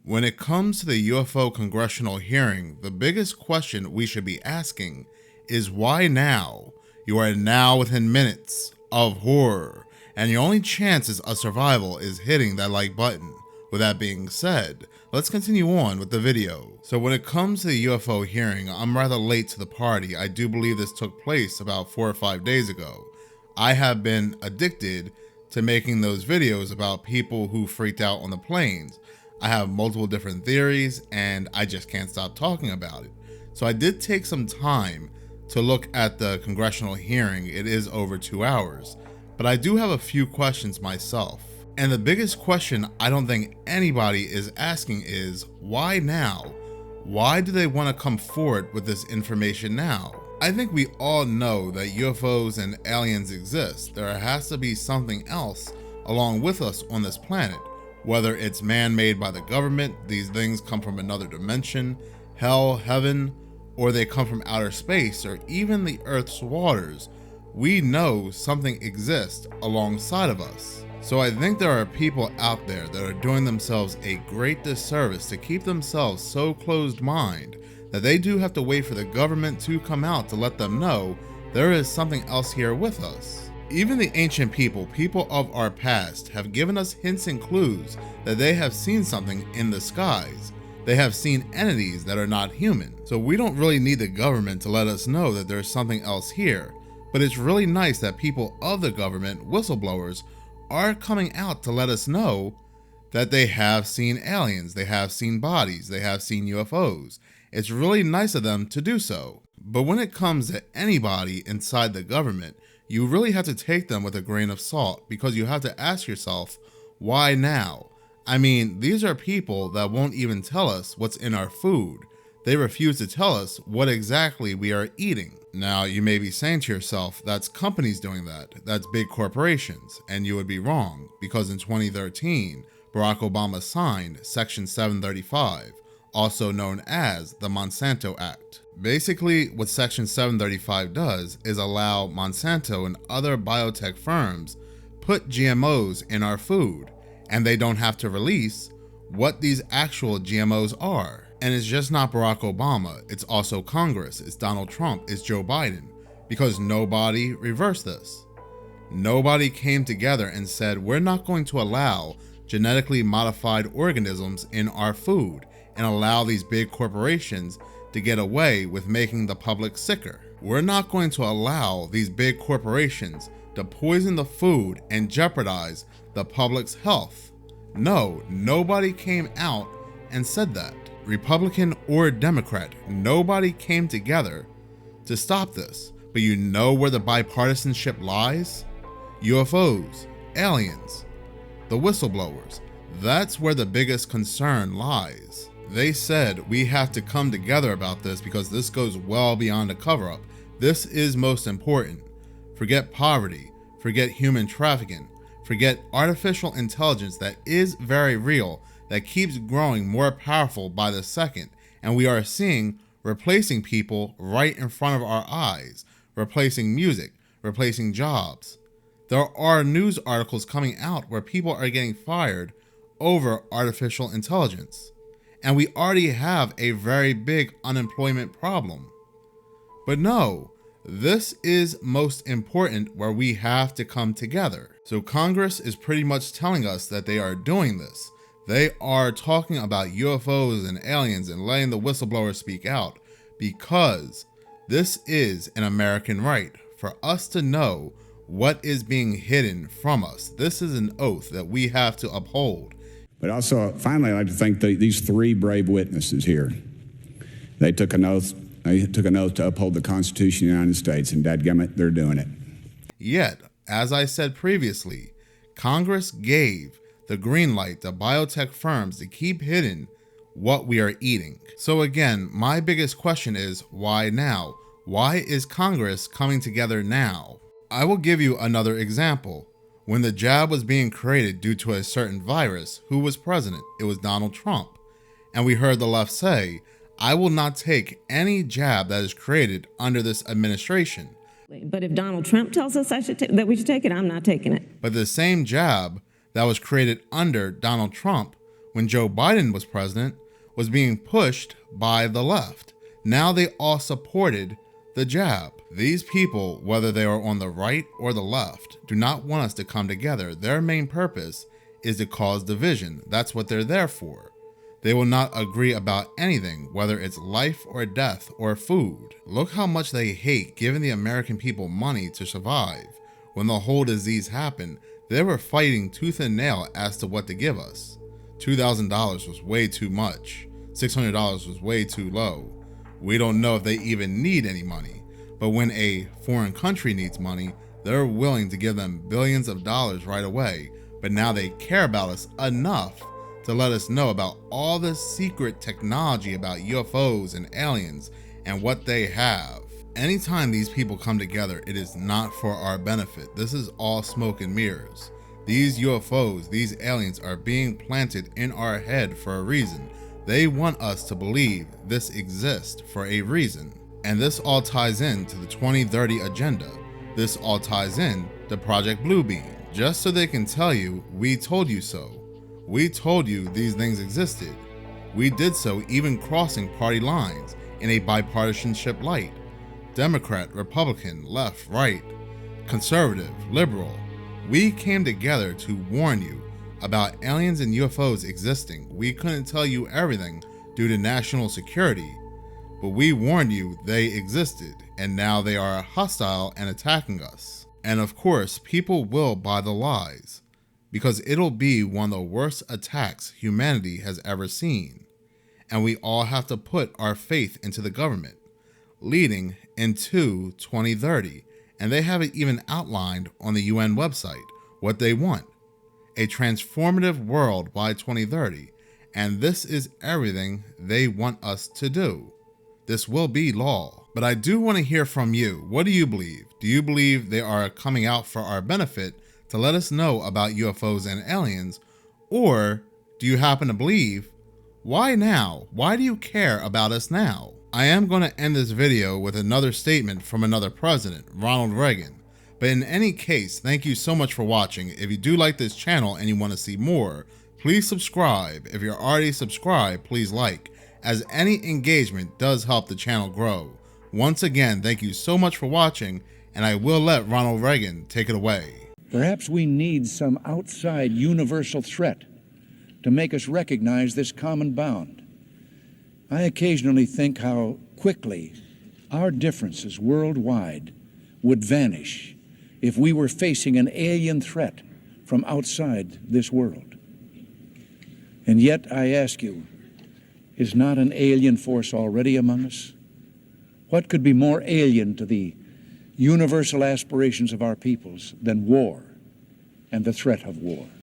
When it comes to the UFO congressional hearing, the biggest question we should be asking is why now? You are now within minutes of horror, and your only chances of survival is hitting that like button. With that being said, let's continue on with the video. So when it comes to the UFO hearing, I'm rather late to the party. I do believe this took place about 4 or 5 days ago. I have been addicted to making those videos about people who freaked out on the planes. I have multiple different theories and I just can't stop talking about it. So I did take some time to look at the congressional hearing. It is over 2 hours, but I do have a few questions myself. And the biggest question I don't think anybody is asking is, why now? Why do they want to come forward with this information now? I think we all know that UFOs and aliens exist. There has to be something else along with us on this planet. Whether it's man-made by the government, these things come from another dimension, hell, heaven, or they come from outer space, or even the Earth's waters. We know something exists alongside of us. So I think there are people out there that are doing themselves a great disservice to keep themselves so closed-minded that they do have to wait for the government to come out to let them know there is something else here with us. Even the ancient people of our past, have given us hints and clues that they have seen something in the skies. They have seen entities that are not human. So we don't really need the government to let us know that there's something else here. But it's really nice that people of the government, whistleblowers, are coming out to let us know that they have seen aliens, they have seen bodies, they have seen UFOs. It's really nice of them to do so. But when it comes to anybody inside the government, you really have to take them with a grain of salt, because you have to ask yourself, why now? I mean, these are people that won't even tell us what's in our food. They refuse to tell us what exactly we are eating. Now, you may be saying to yourself, that's companies doing that. That's big corporations. And you would be wrong, because in 2013, Barack Obama signed Section 735, also known as the Monsanto Act. Basically, what Section 735 does is allow Monsanto and other biotech firms put GMOs in our food, and they don't have to release what these actual GMOs are. And it's just not Barack Obama, it's also Congress, it's Donald Trump, it's Joe Biden, because nobody reversed this. Nobody came together and said, we're not going to allow genetically modified organisms in our food and allow these big corporations to get away with making the public sicker. We're not going to allow these big corporations to poison the food and jeopardize the public's health. No, nobody came out and said that. Republican or Democrat, nobody came together to stop this. But you know where the bipartisanship lies? UFOs, aliens, the whistleblowers. That's where the biggest concern lies. They said we have to come together about this because this goes well beyond a cover-up. This is most important. Forget poverty, forget human trafficking, forget artificial intelligence that is very real, that keeps growing more powerful by the second, and we are seeing replacing people right in front of our eyes, replacing music, replacing jobs. There are news articles coming out where people are getting fired over artificial intelligence. And we already have a very big unemployment problem. But no, this is most important, where we have to come together. So Congress is pretty much telling us that they are doing this. They are talking about UFOs and aliens and letting the whistleblowers speak out, because this is an American right for us to know what is being hidden from us. This is an oath that we have to uphold. But also, finally, I'd like to thank these 3 brave witnesses here. They took an oath. They took an oath to uphold the Constitution of the United States, and dadgummit, they're doing it. Yet, as I said previously, Congress gave the green light to biotech firms to keep hidden what we are eating. So again, my biggest question is, why now? Why is Congress coming together now? I will give you another example. When the jab was being created due to a certain virus, who was president? It was Donald Trump. And we heard the left say, I will not take any jab that is created under this administration. But if Donald Trump tells us that we should take it, I'm not taking it. But the same jab that was created under Donald Trump, when Joe Biden was president, was being pushed by the left. Now they all supported the jab. These people, whether they are on the right or the left, do not want us to come together. Their main purpose is to cause division. That's what they're there for. They will not agree about anything, whether it's life or death or food. Look how much they hate giving the American people money to survive. When the whole disease happened, they were fighting tooth and nail as to what to give us. $2,000 was way too much. $600 was way too low. We don't know if they even need any money. But when a foreign country needs money, they're willing to give them billions of dollars right away. But now they care about us enough to let us know about all this secret technology about UFOs and aliens and what they have. Anytime these people come together, it is not for our benefit. This is all smoke and mirrors. These UFOs, these aliens are being planted in our head for a reason. They want us to believe this exists for a reason. And this all ties into the 2030 agenda. This all ties in to Project Bluebeam, just so they can tell you, we told you so. We told you these things existed. We did so even crossing party lines in a bipartisanship light. Democrat, Republican, left, right, conservative, liberal. We came together to warn you about aliens and UFOs existing. We couldn't tell you everything due to national security, but we warned you they existed, and now they are hostile and attacking us. And of course, people will buy the lies, because it'll be one of the worst attacks humanity has ever seen. And we all have to put our faith into the government, leading into 2030. And they have it even outlined on the UN website, what they want. A transformative world by 2030. And this is everything they want us to do. This will be law. But I do want to hear from you. What do you believe? Do you believe they are coming out for our benefit to let us know about UFOs and aliens? Or do you happen to believe, why now? Why do you care about us now? I am going to end this video with another statement from another president, Ronald Reagan. But in any case, thank you so much for watching. If you do like this channel and you want to see more, please subscribe. If you're already subscribed, please like, as any engagement does help the channel grow. Once again, thank you so much for watching, and I will let Ronald Reagan take it away. Perhaps we need some outside universal threat to make us recognize this common bound. I occasionally think how quickly our differences worldwide would vanish if we were facing an alien threat from outside this world. And yet, I ask you, is not an alien force already among us? What could be more alien to the universal aspirations of our peoples than war and the threat of war?